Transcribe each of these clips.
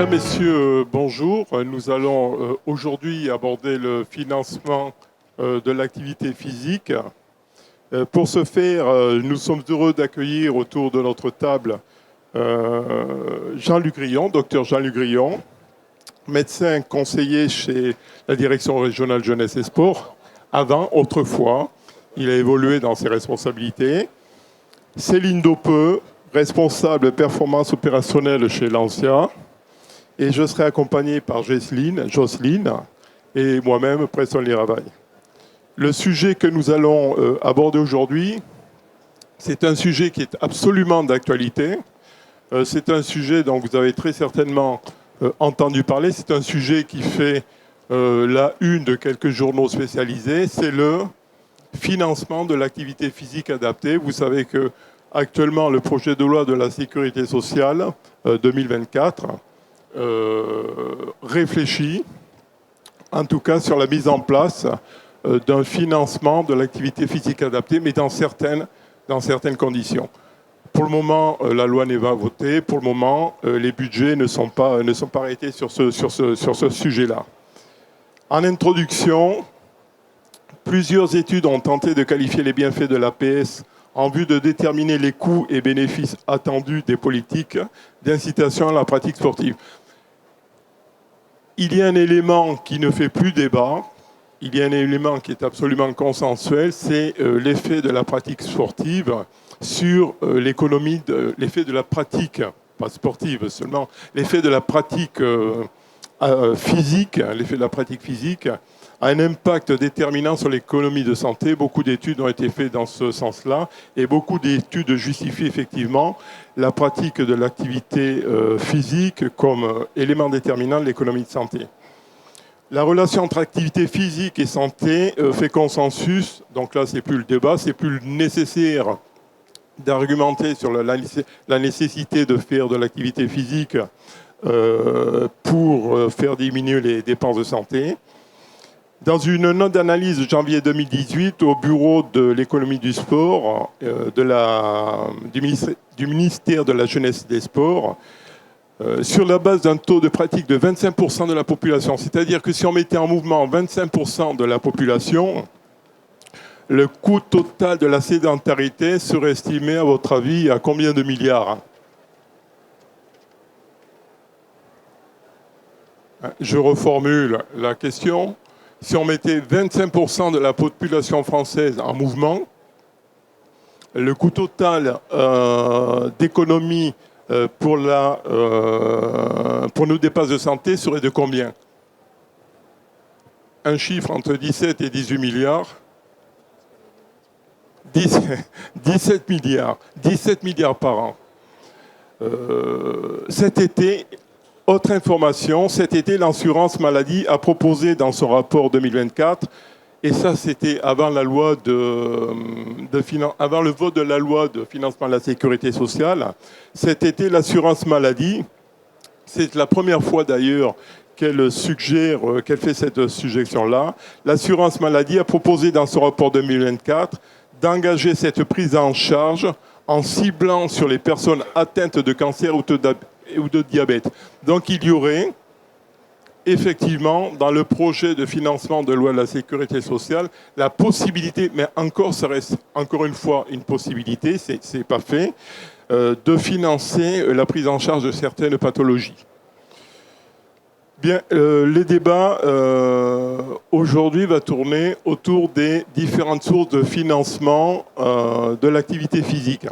Mesdames, Messieurs, bonjour. Nous allons aujourd'hui aborder le financement de l'activité physique. Pour ce faire, nous sommes heureux d'accueillir autour de notre table Jean-Luc Grillon, docteur Jean-Luc Grillon, médecin conseiller chez la Direction régionale jeunesse et sport. Autrefois, il a évolué dans ses responsabilités. Céline Dopeux, responsable performance opérationnelle chez Lancia. Et je serai accompagné par Jocelyne et moi-même, Preston Liravaille. Le sujet que nous allons aborder aujourd'hui, c'est un sujet qui est absolument d'actualité. C'est un sujet dont vous avez très certainement entendu parler. C'est un sujet qui fait la une de quelques journaux spécialisés. C'est le financement de l'activité physique adaptée. Vous savez que actuellement, le projet de loi de la sécurité sociale 2024 réfléchit, en tout cas, sur la mise en place d'un financement de l'activité physique adaptée, mais dans certaines conditions. Pour le moment, la loi n'est pas votée. Pour le moment, les budgets ne sont pas arrêtés sur ce sujet-là. En introduction, plusieurs études ont tenté de qualifier les bienfaits de l'APS en vue de déterminer les coûts et bénéfices attendus des politiques d'incitation à la pratique sportive. Il y a un élément qui ne fait plus débat, il y a un élément qui est absolument consensuel, c'est l'effet de la pratique sportive sur l'économie, l'effet de la pratique, pas sportive seulement, l'effet de la pratique physique, l'effet de la pratique physique a un impact déterminant sur l'économie de santé. Beaucoup d'études ont été faites dans ce sens-là et beaucoup d'études justifient effectivement la pratique de l'activité physique comme élément déterminant de l'économie de santé. La relation entre activité physique et santé fait consensus, donc là c'est plus le débat, c'est plus nécessaire d'argumenter sur la nécessité de faire de l'activité physique pour faire diminuer les dépenses de santé. Dans une note d'analyse de janvier 2018 au bureau de l'économie du sport du ministère de la Jeunesse et des Sports, sur la base d'un taux de pratique de 25% de la population, c'est-à-dire que si on mettait en mouvement 25% de la population, le coût total de la sédentarité serait estimé, à votre avis, à combien de milliards ? Je reformule la question. Si on mettait 25% de la population française en mouvement, le coût total d'économie pour nos dépenses de santé serait de combien ? Un chiffre entre 17 et 18 milliards. 17 milliards par an. Cet été, autre information, cet été, l'assurance maladie a proposé dans son rapport 2024, et ça c'était avant le vote de la loi de financement de la sécurité sociale, cet été, l'assurance maladie, c'est la première fois d'ailleurs qu'elle fait cette suggestion-là, l'assurance maladie a proposé dans son rapport 2024 d'engager cette prise en charge en ciblant sur les personnes atteintes de cancer ou de diabète. Donc il y aurait effectivement dans le projet de financement de loi de la sécurité sociale la possibilité, mais encore ça reste encore une fois une possibilité, c'est pas fait, de financer la prise en charge de certaines pathologies. Bien, les débats aujourd'hui va tourner autour des différentes sources de financement de l'activité physique.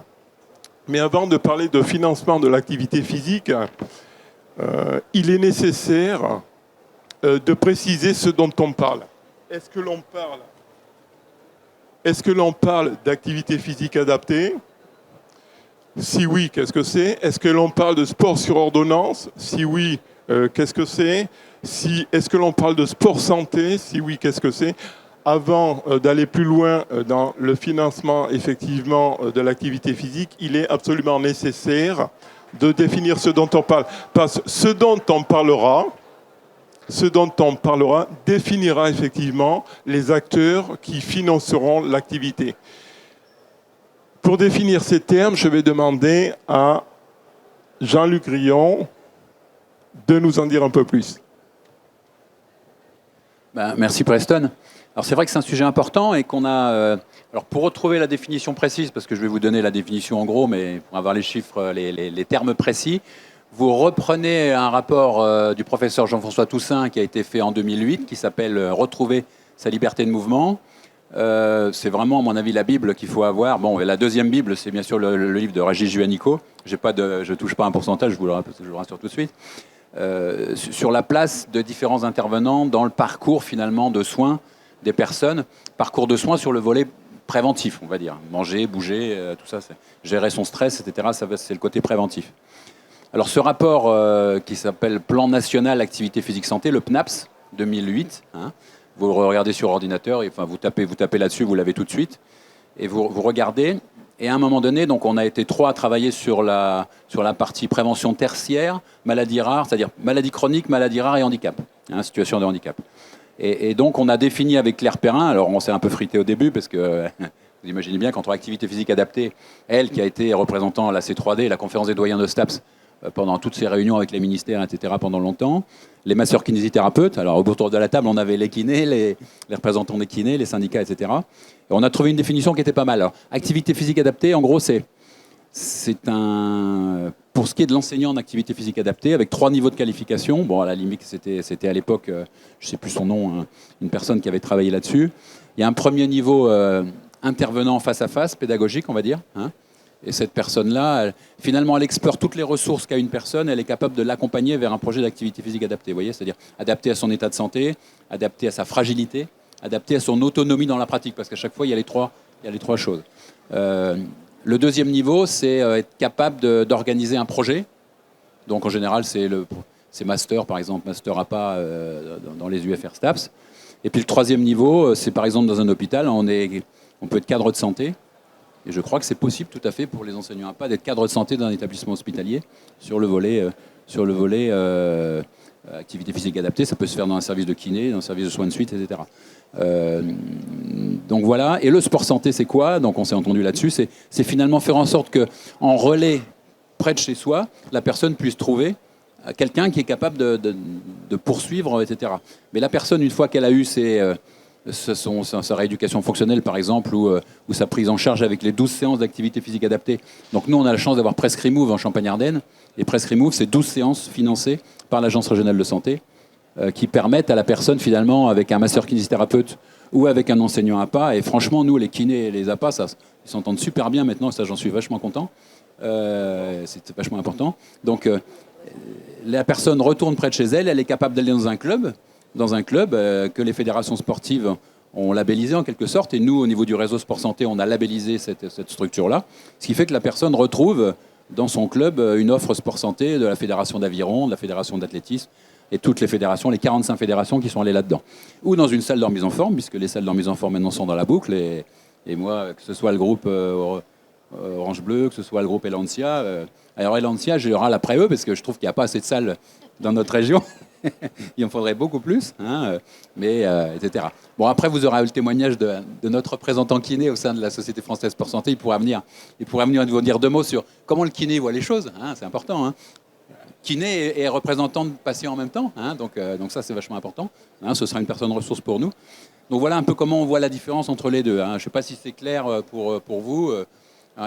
Mais avant de parler de financement de l'activité physique, il est nécessaire de préciser ce dont on parle. Est-ce que l'on parle d'activité physique adaptée ? Si oui, qu'est-ce que c'est ? Est-ce que l'on parle de sport sur ordonnance ? Si oui, qu'est-ce que c'est ? Est-ce que l'on parle de sport santé ? Si oui, qu'est-ce que c'est ? Avant d'aller plus loin dans le financement effectivement de l'activité physique, il est absolument nécessaire de définir ce dont on parle. Parce que ce dont on parlera définira effectivement les acteurs qui financeront l'activité. Pour définir ces termes, je vais demander à Jean-Luc Grillon de nous en dire un peu plus. Merci Preston. Alors c'est vrai que c'est un sujet important et qu'on a... alors pour retrouver la définition précise, parce que je vais vous donner la définition en gros, mais pour avoir les chiffres, les termes précis, vous reprenez un rapport du professeur Jean-François Toussaint qui a été fait en 2008, qui s'appelle « Retrouver sa liberté de mouvement ». C'est vraiment, à mon avis, la Bible qu'il faut avoir. Bon, et la deuxième Bible, c'est bien sûr le livre de Régis Juanico. Je ne touche pas un pourcentage, je vous le rassure tout de suite. Sur la place de différents intervenants dans le parcours finalement de soins des personnes, parcours de soins sur le volet préventif, on va dire, manger, bouger, tout ça, gérer son stress, etc. Ça, c'est le côté préventif. Alors ce rapport qui s'appelle Plan national activité physique santé, le PNAPS 2008, hein, vous regardez sur ordinateur, et, enfin vous tapez là-dessus, vous l'avez tout de suite, et vous regardez. Et à un moment donné, donc on a été 3 à travailler sur la partie prévention tertiaire, maladies rares, c'est-à-dire maladies chroniques, maladies rares et handicap, hein, situation de handicap. Et donc on a défini avec Claire Perrin, alors on s'est un peu frité au début parce que vous imaginez bien qu'entre activité physique adaptée, elle qui a été représentant la C3D, la conférence des doyens de STAPS, pendant toutes ces réunions avec les ministères, etc., pendant longtemps, les masseurs kinésithérapeute, alors autour de la table on avait les kinés, les représentants des kinés, les syndicats, etc. Et on a trouvé une définition qui était pas mal. Alors, activité physique adaptée, en gros, c'est un... Pour ce qui est de l'enseignant en activité physique adaptée, avec 3 niveaux de qualification, bon, à la limite, c'était à l'époque, je ne sais plus son nom, hein, une personne qui avait travaillé là-dessus. Il y a un premier niveau intervenant face à face, pédagogique, on va dire, hein. Et cette personne-là, finalement, elle explore toutes les ressources qu'a une personne, elle est capable de l'accompagner vers un projet d'activité physique adaptée, vous voyez, c'est-à-dire adapté à son état de santé, adapté à sa fragilité, adapté à son autonomie dans la pratique, parce qu'à chaque fois, il y a les trois choses. Le deuxième niveau, c'est être capable d'organiser un projet. Donc, en général, c'est master, par exemple, master APA dans les UFR STAPS. Et puis, le troisième niveau, c'est par exemple dans un hôpital, on peut être cadre de santé. Et je crois que c'est possible tout à fait pour les enseignants APA d'être cadre de santé d'un établissement hospitalier sur le volet activité physique adaptée. Ça peut se faire dans un service de kiné, dans un service de soins de suite, etc. Donc voilà. Et le sport santé, c'est quoi? Donc on s'est entendu là-dessus. C'est finalement faire en sorte qu'en relais près de chez soi, la personne puisse trouver quelqu'un qui est capable de poursuivre, etc. Mais la personne, une fois qu'elle a eu sa rééducation fonctionnelle, par exemple, ou sa prise en charge avec les 12 séances d'activité physique adaptée. Donc nous, on a la chance d'avoir Prescrimove en Champagne-Ardenne. Et Prescrimove, c'est 12 séances financées par l'Agence régionale de santé qui permettent à la personne, finalement, avec un masseur kinésithérapeute ou avec un enseignant APA. Et franchement, nous, les kinés et les APA, ils s'entendent super bien maintenant. Ça, j'en suis vachement content. C'est vachement important. Donc, la personne retourne près de chez elle. Elle est capable d'aller dans un club que les fédérations sportives ont labellisé en quelque sorte. Et nous, au niveau du réseau Sport Santé, on a labellisé cette structure-là. Ce qui fait que la personne retrouve dans son club une offre Sport Santé de la fédération d'aviron, de la fédération d'athlétisme et toutes les fédérations, les 45 fédérations qui sont allées là-dedans. Ou dans une salle de remise en forme, puisque les salles de remise en forme maintenant sont dans la boucle. Et moi, que ce soit le groupe Orange Bleu, que ce soit le groupe Elancia. Alors Elancia, je râle après eux parce que je trouve qu'il n'y a pas assez de salles dans notre région. Il en faudrait beaucoup plus, hein, etc. Bon, après, vous aurez le témoignage de notre représentant kiné au sein de la Société française Sport Santé. Il pourra venir vous dire 2 mots sur comment le kiné voit les choses. Hein, c'est important. Hein. Kiné et représentant de patient en même temps. Hein, donc ça, c'est vachement important. Hein, ce sera une personne ressource pour nous. Donc voilà un peu comment on voit la différence entre les deux. Hein. Je ne sais pas si c'est clair pour vous.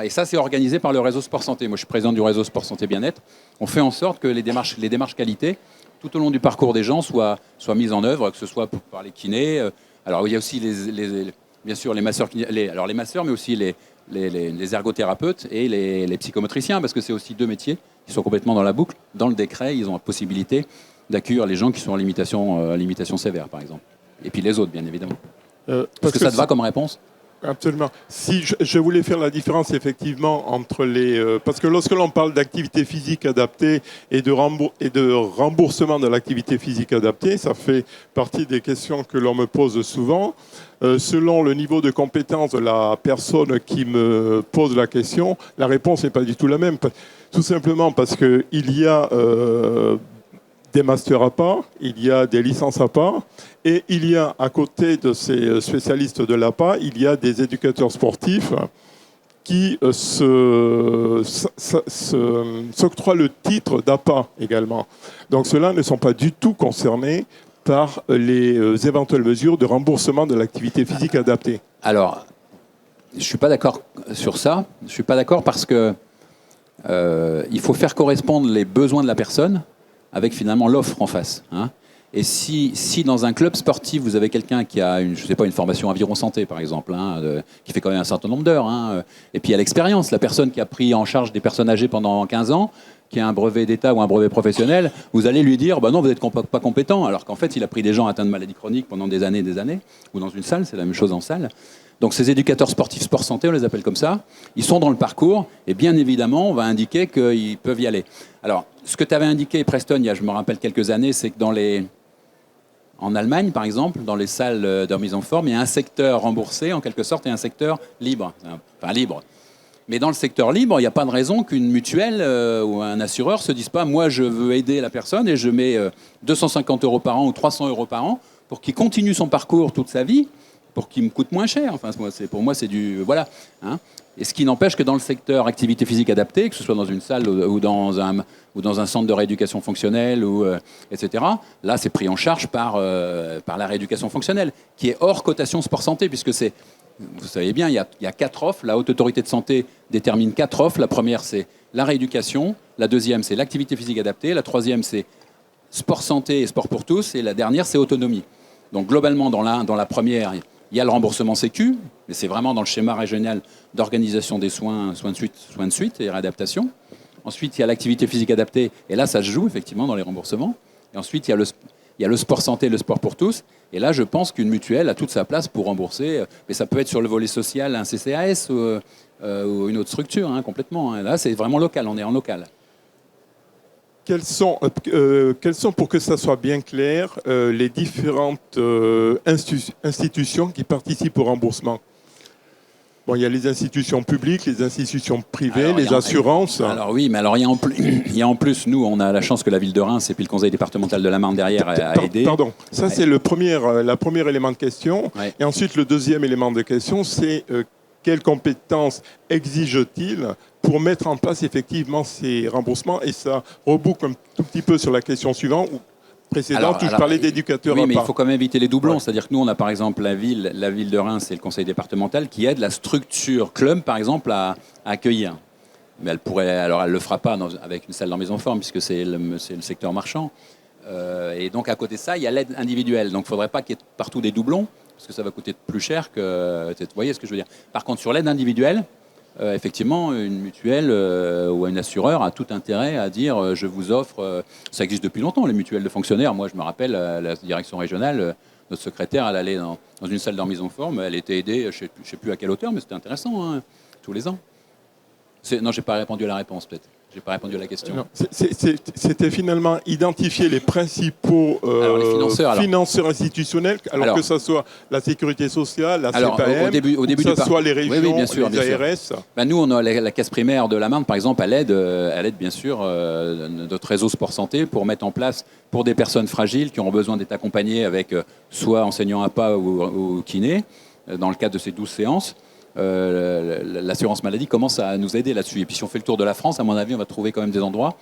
Et ça, c'est organisé par le réseau Sport Santé. Moi, je suis président du réseau Sport Santé Bien-être. On fait en sorte que les démarches qualité tout au long du parcours des gens soient mises en œuvre, que ce soit par les kinés. Alors, il y a aussi bien sûr les masseurs, les masseurs, mais aussi les ergothérapeutes et les psychomotriciens, parce que c'est aussi 2 métiers qui sont complètement dans la boucle. Dans le décret, ils ont la possibilité d'accueillir les gens qui sont en limitation sévère, par exemple. Et puis les autres, bien évidemment. Est-ce que ça te va comme réponse ? Absolument. Si je voulais faire la différence effectivement entre parce que lorsque l'on parle d'activité physique adaptée et de remboursement de l'activité physique adaptée, ça fait partie des questions que l'on me pose souvent. Selon le niveau de compétence de la personne qui me pose la question, la réponse n'est pas du tout la même. Tout simplement parce qu'il y a des masters APA, il y a des licences APA, et il y a, à côté de ces spécialistes de l'APA, il y a des éducateurs sportifs qui s'octroient le titre d'APA également. Donc ceux-là ne sont pas du tout concernés par les éventuelles mesures de remboursement de l'activité physique adaptée. Alors, je ne suis pas d'accord sur ça. Je ne suis pas d'accord parce que il faut faire correspondre les besoins de la personne avec finalement l'offre en face. Hein. Et si dans un club sportif, vous avez quelqu'un qui a une formation aviron santé, par exemple, qui fait quand même un certain nombre d'heures, et puis il y a l'expérience, la personne qui a pris en charge des personnes âgées pendant 15 ans, qui a un brevet d'État ou un brevet professionnel, vous allez lui dire, non, vous n'êtes pas compétent, alors qu'en fait, il a pris des gens atteints de maladies chroniques pendant des années, ou dans une salle, c'est la même chose en salle. Donc ces éducateurs sportifs, sport santé, on les appelle comme ça, ils sont dans le parcours, et bien évidemment, on va indiquer qu'ils peuvent y aller. Alors, ce que tu avais indiqué, Preston, il y a, je me rappelle, quelques années, c'est que en Allemagne, par exemple, dans les salles de remise en forme, il y a un secteur remboursé, en quelque sorte, et un secteur libre. Enfin, libre. Mais dans le secteur libre, il n'y a pas de raison qu'une mutuelle ou un assureur ne se dise pas « moi, je veux aider la personne et je mets 250 € par an ou 300 € par an pour qu'il continue son parcours toute sa vie, pour qu'il me coûte moins cher. » Enfin, pour moi, c'est du... Voilà. Hein. Et ce qui n'empêche que dans le secteur activité physique adaptée, que ce soit dans une salle ou dans un centre de rééducation fonctionnelle, etc., là, c'est pris en charge par la rééducation fonctionnelle, qui est hors cotation sport-santé, puisque c'est, vous savez bien, il y a 4 offres. La Haute Autorité de Santé détermine 4 offres. La première, c'est la rééducation. La deuxième, c'est l'activité physique adaptée. La troisième, c'est sport-santé et sport pour tous. Et la dernière, c'est autonomie. Donc, globalement, dans la première, il y a le remboursement Sécu, mais c'est vraiment dans le schéma régional d'organisation des soins de suite et réadaptation. Ensuite, il y a l'activité physique adaptée, et là, ça se joue effectivement dans les remboursements. Et ensuite, il y a le sport santé, le sport pour tous. Et là, je pense qu'une mutuelle a toute sa place pour rembourser, mais ça peut être sur le volet social, un CCAS ou une autre structure, complètement. Là, c'est vraiment local, on est en local. Quelles sont, pour que ça soit bien clair, les différentes institutions qui participent au remboursement? Bon, il y a les institutions publiques, les institutions privées, les assurances. Alors oui, mais alors il y a en plus, nous, on a la chance que la ville de Reims et puis le conseil départemental de la Marne derrière a aidé. Pardon, ça c'est le premier élément de question. Ouais. Et ensuite, le deuxième élément de question, c'est quelles compétences exige-t-il pour mettre en place effectivement ces remboursements? Et ça reboucle un tout petit peu sur la question suivante, précédente, où je parlais d'éducateurs. Oui, mais il faut quand même éviter les doublons. Ouais. C'est-à-dire que nous, on a par exemple la ville de Reims et le conseil départemental qui aident la structure club, par exemple, à accueillir. Mais elle ne le fera pas avec une salle de remise en forme, puisque c'est le secteur marchand. Et donc, à côté de ça, il y a l'aide individuelle. Donc, il ne faudrait pas qu'il y ait partout des doublons, parce que ça va coûter plus cher que... Vous voyez ce que je veux dire? Par contre, sur l'aide individuelle, effectivement, une mutuelle ou un assureur a tout intérêt à dire je vous offre, ça existe depuis longtemps, les mutuelles de fonctionnaires. Moi, je me rappelle, la direction régionale, notre secrétaire, elle allait dans une salle de remise en forme, elle était aidée, je ne sais plus à quelle hauteur, mais c'était intéressant, tous les ans. Non, je n'ai pas répondu à la réponse, peut-être. Je n'ai pas répondu à la question. Non, c'était finalement identifier les principaux les financeurs institutionnels, alors que ce soit la sécurité sociale, la CPAM, que ce soit les régions, oui, bien sûr, les ARS. Nous, on a la caisse primaire de la Marne, par exemple, elle aide bien sûr notre réseau sport santé pour mettre en place, pour des personnes fragiles qui ont besoin d'être accompagnées avec soit enseignant APA ou kiné, dans le cadre de ces 12 séances. L'assurance maladie commence à nous aider là-dessus. Et puis si on fait le tour de la France, à mon avis, on va trouver quand même des endroits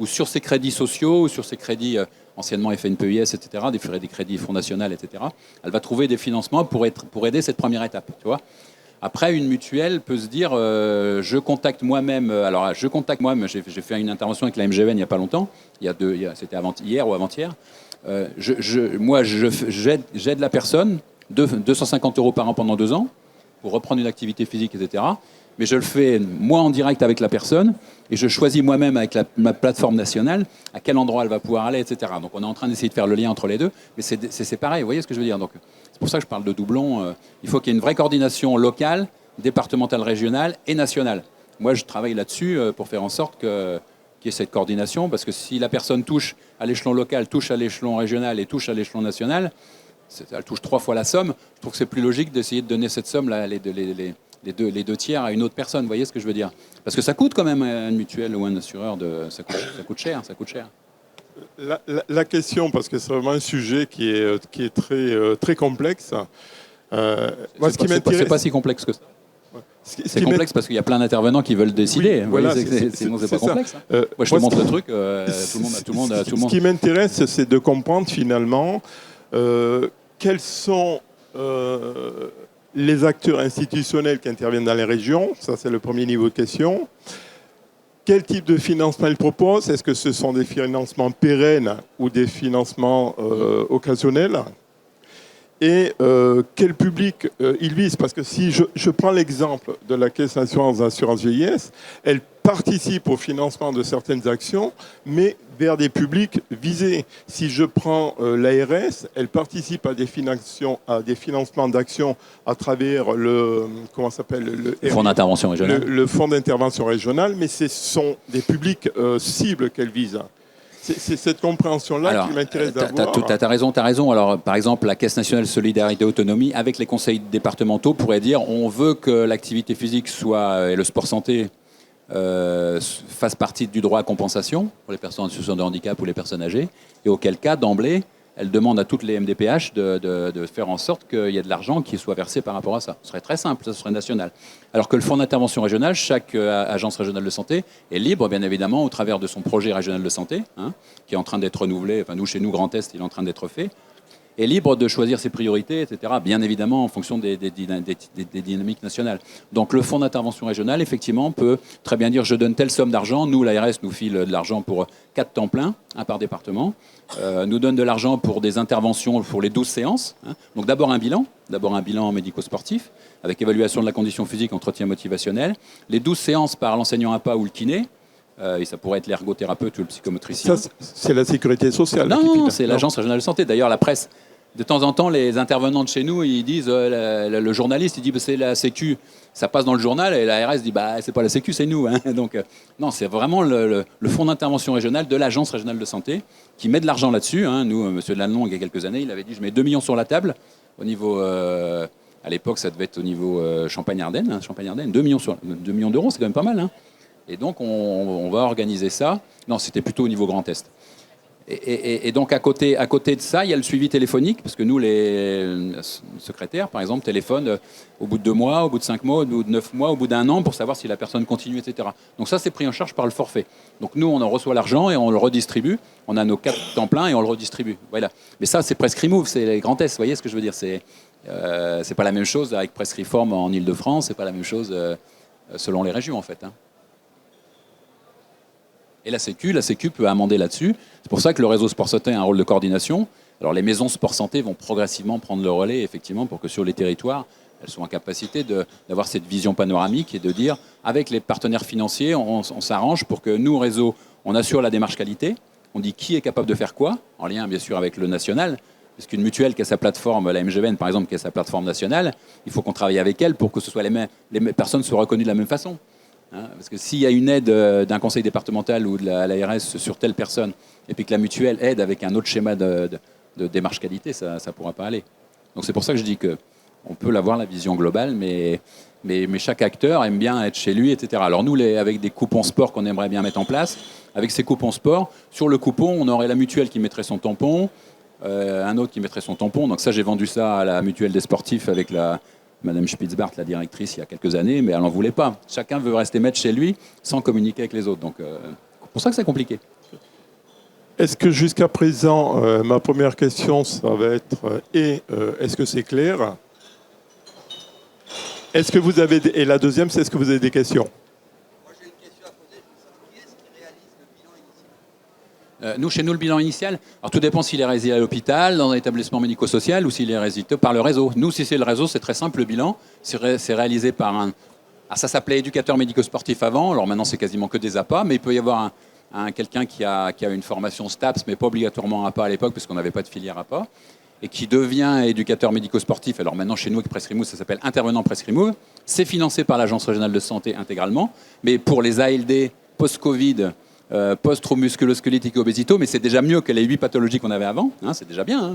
où sur ces crédits sociaux, ou sur ces crédits anciennement FNPEIS, etc., des crédits Fonds national, etc., elle va trouver des financements pour aider cette première étape. Tu vois. Après, une mutuelle peut se dire, je contacte moi-même. Alors, j'ai fait une intervention avec la MGN il n'y a pas longtemps, c'était hier ou avant-hier. J'aide la personne 250 € par an pendant 2 ans, pour reprendre une activité physique, etc. Mais je le fais, moi, en direct avec la personne, et je choisis moi-même avec ma plateforme nationale à quel endroit elle va pouvoir aller, etc. Donc, on est en train d'essayer de faire le lien entre les deux, mais c'est pareil, vous voyez ce que je veux dire? Donc, c'est pour ça que je parle de doublons. Il faut qu'il y ait une vraie coordination locale, départementale, régionale et nationale. Moi, je travaille là-dessus pour faire en sorte qu'il y ait cette coordination, parce que si la personne touche à l'échelon local, touche à l'échelon régional et touche à l'échelon national, elle touche 3 fois la somme. Je trouve que c'est plus logique d'essayer de donner cette somme, les deux tiers à une autre personne. Vous voyez ce que je veux dire? Parce que ça coûte quand même une mutuelle ou un assureur, ça coûte cher. La question, parce que c'est vraiment un sujet qui est très, très complexe. C'est pas si complexe que ça. C'est complexe parce qu'il y a plein d'intervenants qui veulent décider. Oui, voilà, sinon, c'est pas complexe. Moi, je te montre le truc. Tout le monde. Ce qui m'intéresse, c'est de comprendre finalement quels sont les acteurs institutionnels qui interviennent dans les régions. Ça, c'est le premier niveau de question. Quel type de financement ils proposent? Est-ce que ce sont des financements pérennes ou des financements occasionnels? Et quel public ils visent? Parce que si je prends l'exemple de la Caisse nationale d'assurance vieillesse, elle participe au financement de certaines actions, mais vers des publics visés. Si je prends l'ARS, elle participe à des financements d'actions à travers le Fonds d'intervention régional. Le Fonds d'intervention régional, mais ce sont des publics cibles qu'elle vise. C'est cette compréhension-là qui m'intéresse d'avoir. Tu as raison. Alors, par exemple, la Caisse nationale de solidarité et autonomie, avec les conseils départementaux, pourrait dire on veut que l'activité physique et le sport santé fassent partie du droit à compensation pour les personnes en situation de handicap ou les personnes âgées, et auquel cas, d'emblée, elle demande à toutes les MDPH de faire en sorte qu'il y ait de l'argent qui soit versé par rapport à ça. Ce serait très simple, ça serait national. Alors que le fonds d'intervention régional, chaque agence régionale de santé est libre, bien évidemment, au travers de son projet régional de santé, qui est en train d'être renouvelé. Enfin, chez nous, Grand Est, il est en train d'être fait. Est libre de choisir ses priorités, etc., bien évidemment en fonction des dynamiques nationales. Donc le fonds d'intervention régional, effectivement, peut très bien dire je donne telle somme d'argent, nous, l'ARS nous file de l'argent pour 4 temps pleins, un par département, nous donne de l'argent pour des interventions pour les 12 séances. Donc d'abord un bilan médico-sportif, avec évaluation de la condition physique, entretien motivationnel, les 12 séances par l'enseignant APA ou le kiné, et ça pourrait être l'ergothérapeute ou le psychomotricien. Ça, c'est la sécurité sociale. Non, c'est l'agence régionale de santé. D'ailleurs, la presse, de temps en temps, les intervenants de chez nous, ils disent, le journaliste, il dit, c'est la Sécu, ça passe dans le journal, et la RS dit, c'est pas la Sécu, c'est nous. Donc, non, c'est vraiment le fonds d'intervention régional de l'agence régionale de santé qui met de l'argent là-dessus. Nous, M. Delannon, il y a quelques années, il avait dit, je mets 2 millions sur la table, au niveau, à l'époque, ça devait être au niveau Champagne-Ardenne, 2 millions d'euros, c'est quand même pas mal. Et donc, on va organiser ça. Non, c'était plutôt au niveau Grand Est. Et donc, à côté de ça, il y a le suivi téléphonique, parce que nous, les secrétaires, par exemple, téléphonent au bout de 2 mois, au bout de 5 mois, au bout de 9 mois, au bout d'1 an, pour savoir si la personne continue, etc. Donc ça, c'est pris en charge par le forfait. Donc nous, on en reçoit l'argent et on le redistribue. On a nos 4 temps pleins et on le redistribue. Voilà. Mais ça, c'est Prescrimove, c'est les Grands Est, vous voyez ce que je veux dire? C'est pas la même chose avec Prescriform en Ile-de-France, c'est pas la même chose selon les régions, en fait. Et la Sécu peut amender là-dessus. C'est pour ça que le réseau sport santé a un rôle de coordination. Alors les maisons sport santé vont progressivement prendre le relais, effectivement, pour que sur les territoires, elles soient en capacité d'avoir cette vision panoramique et de dire, avec les partenaires financiers, on s'arrange pour que nous, réseau, on assure la démarche qualité. On dit qui est capable de faire quoi, en lien bien sûr avec le national. Parce qu'une mutuelle qui a sa plateforme, la MGVN par exemple, qui a sa plateforme nationale, il faut qu'on travaille avec elle pour que ce soit les personnes soient reconnues de la même façon. Parce que s'il y a une aide d'un conseil départemental ou de l'ARS sur telle personne, et puis que la mutuelle aide avec un autre schéma de démarche qualité, ça ne pourra pas aller. Donc c'est pour ça que je dis qu'on peut avoir la vision globale, mais chaque acteur aime bien être chez lui, etc. Alors nous, avec des coupons sport qu'on aimerait bien mettre en place, avec ces coupons sport, sur le coupon, on aurait la mutuelle qui mettrait son tampon, un autre qui mettrait son tampon. Donc ça, j'ai vendu ça à la mutuelle des sportifs avec Madame Spitzbart, la directrice, il y a quelques années, mais elle n'en voulait pas. Chacun veut rester maître chez lui sans communiquer avec les autres. Donc, c'est pour ça que c'est compliqué. Est-ce que jusqu'à présent, ma première question, ça va être est-ce que c'est clair? Est-ce que vous avez et la deuxième, c'est est-ce que vous avez des questions? Moi, j'ai une question à poser. Je veux savoir qui est-ce qui réalise le bilan initial? Chez nous, le bilan initial, alors tout dépend s'il est réalisé à l'hôpital, dans un établissement médico-social ou s'il est réalisé par le réseau. Nous, si c'est le réseau, c'est très simple, le bilan. C'est réalisé par ça s'appelait éducateur médico-sportif avant, alors maintenant c'est quasiment que des APA, mais il peut y avoir quelqu'un qui a une formation STAPS, mais pas obligatoirement APA à l'époque, parce qu'on n'avait pas de filière APA, et qui devient éducateur médico-sportif. Alors maintenant, chez nous, avec Prescrimove, ça s'appelle intervenant Prescrimove. C'est financé par l'Agence régionale de santé intégralement, mais pour les ALD post-Covid, post-troubles musculo-squelettiques et obésito, mais c'est déjà mieux que les 8 pathologies qu'on avait avant, c'est déjà bien,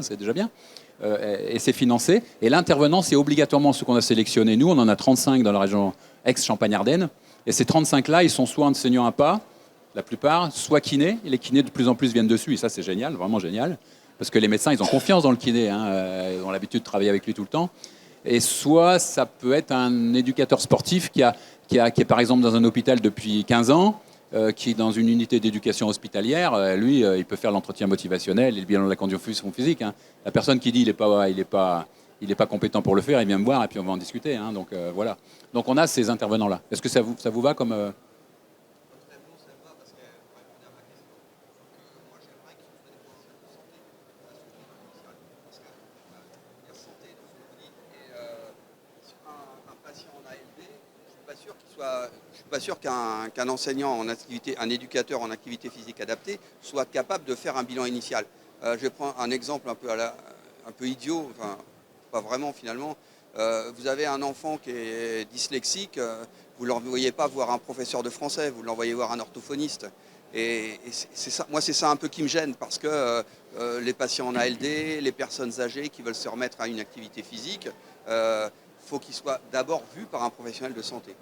et c'est financé. Et l'intervenant, c'est obligatoirement ceux qu'on a sélectionnés. Nous, on en a 35 dans la région ex-Champagne-Ardenne, et ces 35-là, ils sont soit enseignants APA, la plupart, soit kinés, et les kinés de plus en plus viennent dessus, et ça c'est génial, vraiment génial, parce que les médecins, ils ont confiance dans le kiné, ils ont l'habitude de travailler avec lui tout le temps. Et soit ça peut être un éducateur sportif qui est par exemple dans un hôpital depuis 15 ans, qui est dans une unité d'éducation hospitalière. Lui, il peut faire l'entretien motivationnel et le bilan de la condition physique. Hein. La personne qui dit il n'est pas compétent pour le faire, il vient me voir et puis on va en discuter. Hein. Donc voilà. Donc on a ces intervenants-là. Est-ce que ça vous va comme Très bon, ça va, parce que pour répondre à ma question, moi j'aimerais que ce soit des professionnels de santé, ça soit initial. Parce que il y a santé dans ce que vous dites, et sur un patient en ALD, je suis pas sûr je suis pas sûr qu'un enseignant en activité, un éducateur en activité physique adaptée soit capable de faire un bilan initial. Je vais prendre un exemple un peu idiot, enfin pas vraiment finalement. Vous avez un enfant qui est dyslexique, vous ne l'envoyez pas voir un professeur de français, vous l'envoyez voir un orthophoniste. Et c'est ça, moi, c'est ça un peu qui me gêne, parce que les patients en ALD, les personnes âgées qui veulent se remettre à une activité physique, faut qu'ils soient d'abord vus par un professionnel de santé.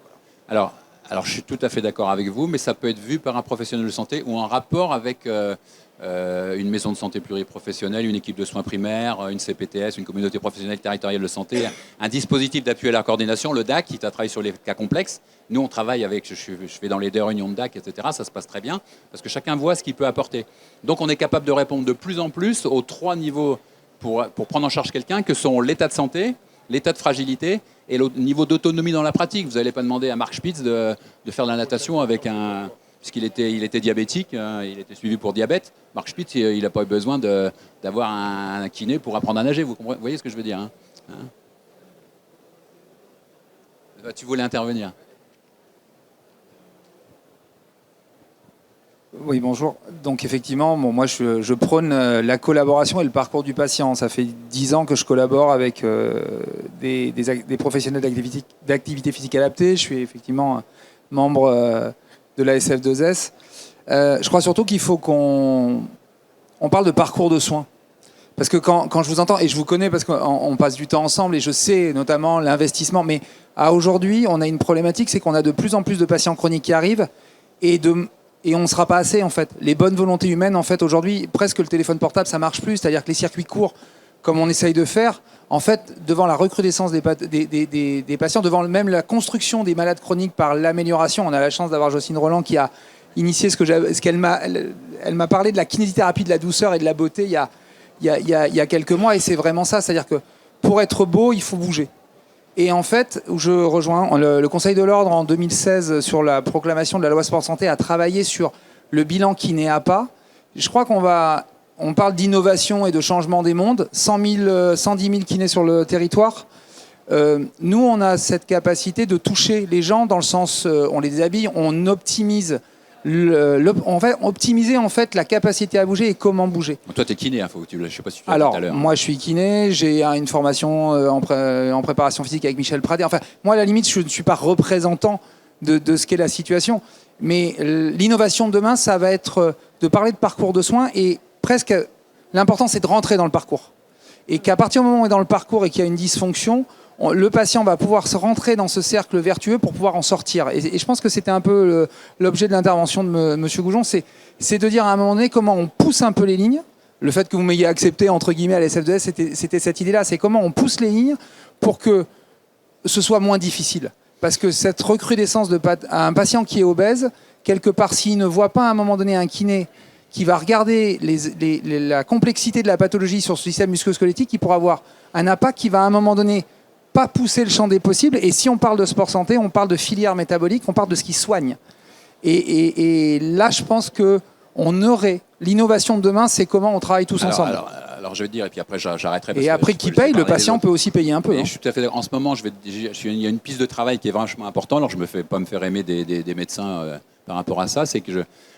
Voilà. Alors, je suis tout à fait d'accord avec vous, mais ça peut être vu par un professionnel de santé ou en rapport avec une maison de santé pluriprofessionnelle, une équipe de soins primaires, une CPTS, une communauté professionnelle territoriale de santé, un dispositif d'appui à la coordination, le DAC, qui travaille sur les cas complexes. Nous, on travaille avec, je fais dans les 2 réunions de DAC, etc. Ça se passe très bien, parce que chacun voit ce qu'il peut apporter. Donc, on est capable de répondre de plus en plus aux 3 niveaux pour prendre en charge quelqu'un, que sont l'état de santé, l'état de fragilité et le niveau d'autonomie dans la pratique. Vous n'allez pas demander à Marc Spitz de faire de la natation avec puisqu'il était diabétique, il était suivi pour diabète. Marc Spitz, il n'a pas eu besoin d'avoir un kiné pour apprendre à nager. Vous voyez ce que je veux dire, hein? Tu voulais intervenir? Oui, bonjour. Donc effectivement, moi je prône la collaboration et le parcours du patient. Ça fait 10 ans que je collabore avec des professionnels d'activité physique adaptée. Je suis effectivement membre de la SF2S. Je crois surtout qu'il faut qu'on parle de parcours de soins. Parce que quand je vous entends, et je vous connais parce qu'on passe du temps ensemble, et je sais notamment l'investissement, mais à aujourd'hui, on a une problématique, c'est qu'on a de plus en plus de patients chroniques qui arrivent, et on ne sera pas assez, en fait. Les bonnes volontés humaines, en fait, aujourd'hui, presque le téléphone portable, ça marche plus. C'est-à-dire que les circuits courts, comme on essaye de faire, en fait, devant la recrudescence des patients, devant même la construction des malades chroniques par l'amélioration, on a la chance d'avoir Jocelyne Roland qui a initié elle m'a parlé de la kinésithérapie de la douceur et de la beauté il y a quelques mois, et c'est vraiment ça. C'est-à-dire que pour être beau, il faut bouger. Et en fait, je rejoins le Conseil de l'Ordre en 2016 sur la proclamation de la loi Sport Santé a travaillé sur le bilan kiné APA. Je crois on parle d'innovation et de changement des mondes. 110 000 kinés sur le territoire. Nous, on a cette capacité de toucher les gens dans le sens, on les déshabille, on optimise. On va optimiser en fait la capacité à bouger et comment bouger. Toi, tu es kiné, je sais pas si tu l'as dit Alors, tout à l'heure. moi, je suis kiné, j'ai une formation en préparation physique avec Michel Pradet. Enfin, moi, à la limite, je ne suis pas représentant de ce qu'est la situation. Mais l'innovation de demain, ça va être de parler de parcours de soins, et presque l'important, c'est de rentrer dans le parcours. Et qu'à partir du moment où on est dans le parcours et qu'il y a une dysfonction, le patient va pouvoir se rentrer dans ce cercle vertueux pour pouvoir en sortir. Et je pense que c'était un peu l'objet de l'intervention de M. Goujon, c'est de dire à un moment donné comment on pousse un peu les lignes. Le fait que vous m'ayez accepté, entre guillemets, à la SF2S, c'était cette idée-là. C'est comment on pousse les lignes pour que ce soit moins difficile. Parce que cette recrudescence à un patient qui est obèse, quelque part, s'il ne voit pas à un moment donné un kiné qui va regarder la complexité de la pathologie sur ce système musculo-squelettique, il pourra avoir un impact qui va à un moment donné pas pousser le champ des possibles. Et si on parle de sport santé, on parle de filière métabolique, on parle de ce qui soigne. Et là, je pense qu'on aurait l'innovation de demain, c'est comment on travaille tous ensemble. Alors, je vais te dire, et puis après j'arrêterai. Et après, qui paye, le patient peut aussi payer un peu. Je suis tout à fait. En ce moment, il y a une piste de travail qui est vachement importante. Alors, je me fais pas me faire aimer des médecins par rapport à ça. C'est que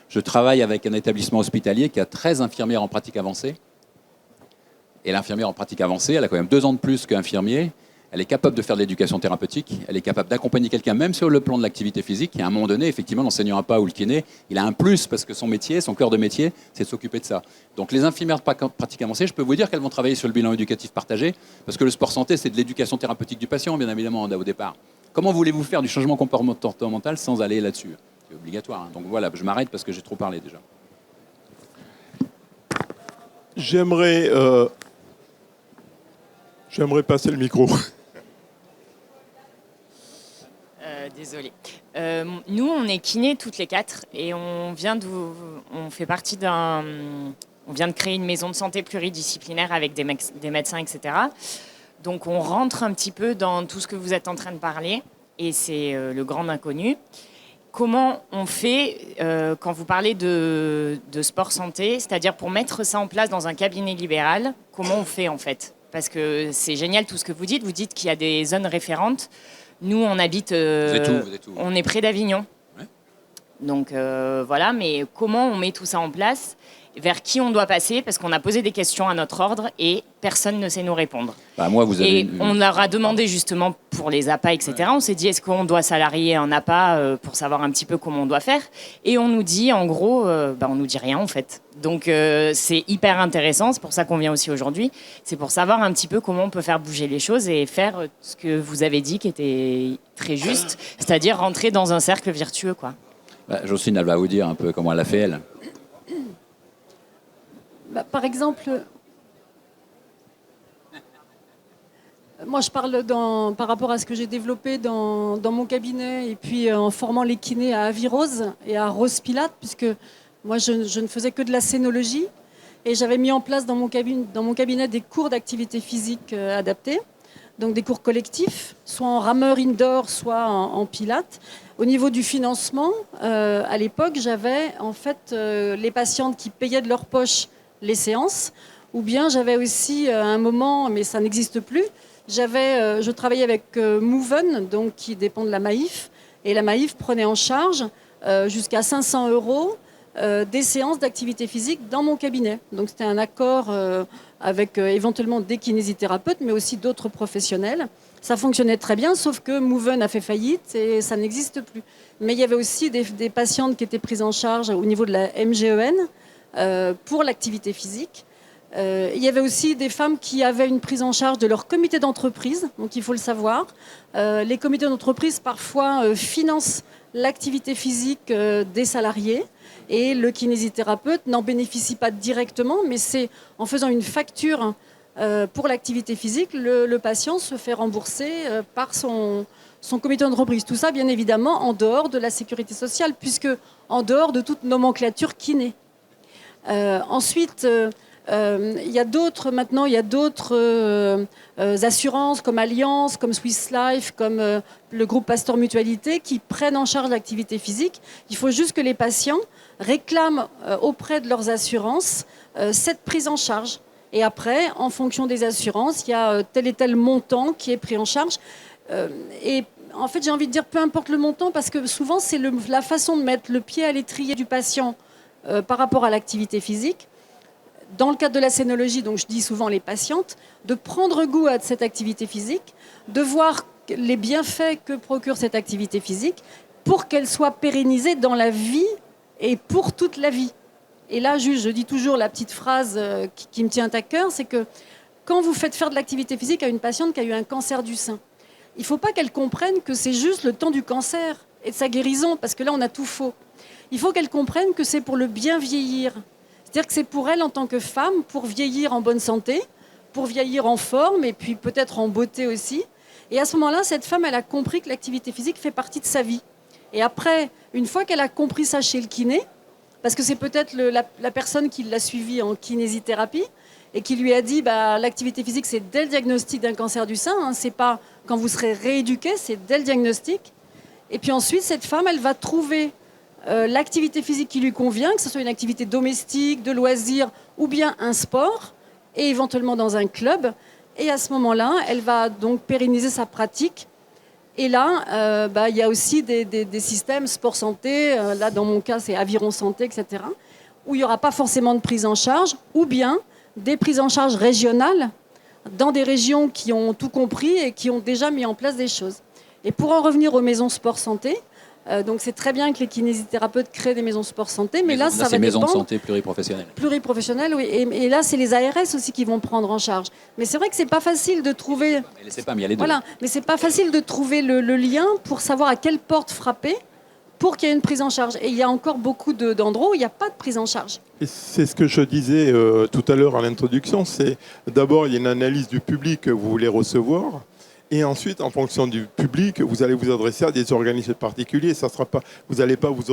je travaille avec un établissement hospitalier qui a 13 infirmières en pratique avancée. Et l'infirmière en pratique avancée, elle a quand même 2 ans de plus qu'infirmier. Elle est capable de faire de l'éducation thérapeutique, elle est capable d'accompagner quelqu'un même sur le plan de l'activité physique. Et à un moment donné, effectivement, l'enseignant APA ou le kiné, il a un plus parce que son métier, son cœur de métier, c'est de s'occuper de ça. Donc les infirmières de pratique avancée, je peux vous dire qu'elles vont travailler sur le bilan éducatif partagé, parce que le sport santé, c'est de l'éducation thérapeutique du patient, bien évidemment, au départ. Comment voulez-vous faire du changement comportemental sans aller là-dessus? C'est obligatoire. Hein. Donc voilà, je m'arrête parce que j'ai trop parlé déjà. J'aimerais passer le micro. Désolée. Nous, on est kinés toutes les quatre et on fait partie on vient de créer une maison de santé pluridisciplinaire avec des médecins, etc. Donc, on rentre un petit peu dans tout ce que vous êtes en train de parler et c'est le grand inconnu. Comment on fait quand vous parlez de sport santé, c'est-à-dire pour mettre ça en place dans un cabinet libéral, comment on fait en fait? Parce que c'est génial tout ce que vous dites. Vous dites qu'il y a des zones référentes. Nous, on habite... Vous êtes où On est près d'Avignon. Ouais. Donc voilà, mais comment on met tout ça en place? Vers qui on doit passer? Parce qu'on a posé des questions à notre ordre et personne ne sait nous répondre. Bah, moi, vous avez Et on leur a demandé justement pour les APA, etc. Ouais. On s'est dit, est-ce qu'on doit salarier un APA pour savoir un petit peu comment on doit faire? Et on nous dit, en gros, on nous dit rien en fait. Donc c'est hyper intéressant, c'est pour ça qu'on vient aussi aujourd'hui. C'est pour savoir un petit peu comment on peut faire bouger les choses et faire ce que vous avez dit qui était très juste, c'est-à-dire rentrer dans un cercle vertueux, quoi. Bah, Jocelyne, elle va vous dire un peu comment elle a fait, elle. Par exemple, moi je parle par rapport à ce que j'ai développé dans mon cabinet et puis en formant les kinés à Avirose et à Rose Pilate, puisque moi je ne faisais que de la scénologie et j'avais mis en place dans mon cabinet des cours d'activité physique adaptés, donc des cours collectifs, soit en rameur indoor, soit en pilates. Au niveau du financement, à l'époque, j'avais en fait les patientes qui payaient de leur poche les séances, ou bien j'avais aussi à un moment, mais ça n'existe plus, je travaillais avec Moven, donc qui dépend de la Maïf, et la Maïf prenait en charge jusqu'à 500 € des séances d'activité physique dans mon cabinet. Donc c'était un accord avec éventuellement des kinésithérapeutes, mais aussi d'autres professionnels. Ça fonctionnait très bien, sauf que Moven a fait faillite et ça n'existe plus. Mais il y avait aussi des patientes qui étaient prises en charge au niveau de la MGEN, pour l'activité physique. Il y avait aussi des femmes qui avaient une prise en charge de leur comité d'entreprise, donc il faut le savoir. Les comités d'entreprise parfois financent l'activité physique des salariés et le kinésithérapeute n'en bénéficie pas directement, mais c'est en faisant une facture pour l'activité physique, le patient se fait rembourser par son comité d'entreprise. Tout ça, bien évidemment, en dehors de la sécurité sociale, puisque en dehors de toute nomenclature kiné. Ensuite, il y a d'autres assurances comme Allianz, comme Swiss Life, comme le groupe Pasteur Mutualité qui prennent en charge l'activité physique. Il faut juste que les patients réclament auprès de leurs assurances cette prise en charge. Et après, en fonction des assurances, il y a tel et tel montant qui est pris en charge. Et en fait, j'ai envie de dire peu importe le montant, parce que souvent, c'est la façon de mettre le pied à l'étrier du patient par rapport à l'activité physique. Dans le cadre de la scénologie, donc je dis souvent les patientes, de prendre goût à cette activité physique, de voir les bienfaits que procure cette activité physique pour qu'elle soit pérennisée dans la vie et pour toute la vie. Et là, je dis toujours la petite phrase qui me tient à cœur, c'est que quand vous faites faire de l'activité physique à une patiente qui a eu un cancer du sein, il ne faut pas qu'elle comprenne que c'est juste le temps du cancer et de sa guérison, parce que là, on a tout faux. Il faut qu'elle comprenne que c'est pour le bien vieillir. C'est-à-dire que c'est pour elle, en tant que femme, pour vieillir en bonne santé, pour vieillir en forme et puis peut-être en beauté aussi. Et à ce moment-là, cette femme, elle a compris que l'activité physique fait partie de sa vie. Et après, une fois qu'elle a compris ça chez le kiné, parce que c'est peut-être la personne qui l'a suivie en kinésithérapie et qui lui a dit l'activité physique, c'est dès le diagnostic d'un cancer du sein, c'est pas quand vous serez rééduqué, c'est dès le diagnostic. Et puis ensuite, cette femme, elle va trouver l'activité physique qui lui convient, que ce soit une activité domestique, de loisirs ou bien un sport, et éventuellement dans un club. Et à ce moment-là, elle va donc pérenniser sa pratique. Et là, il y a aussi des systèmes sport-santé, là dans mon cas c'est Aviron Santé, etc., où il n'y aura pas forcément de prise en charge, ou bien des prises en charge régionales dans des régions qui ont tout compris et qui ont déjà mis en place des choses. Et pour en revenir aux maisons sport-santé, donc c'est très bien que les kinésithérapeutes créent des maisons sport-santé, mais là ça va maisons de dépendre... santé pluriprofessionnelles. Pluriprofessionnelles, oui. Et là, c'est les ARS aussi qui vont prendre en charge. Mais c'est vrai que c'est pas facile de trouver... Mais c'est pas, mais il y a les deux. Voilà, mais c'est pas facile de trouver le lien pour savoir à quelle porte frapper pour qu'il y ait une prise en charge. Et il y a encore beaucoup d'endroits où il n'y a pas de prise en charge. Et c'est ce que je disais tout à l'heure à l'introduction, c'est d'abord il y a une analyse du public que vous voulez recevoir, Et ensuite, en fonction du public, vous allez vous adresser à des organismes particuliers. Ça sera pas, vous n'allez pas vous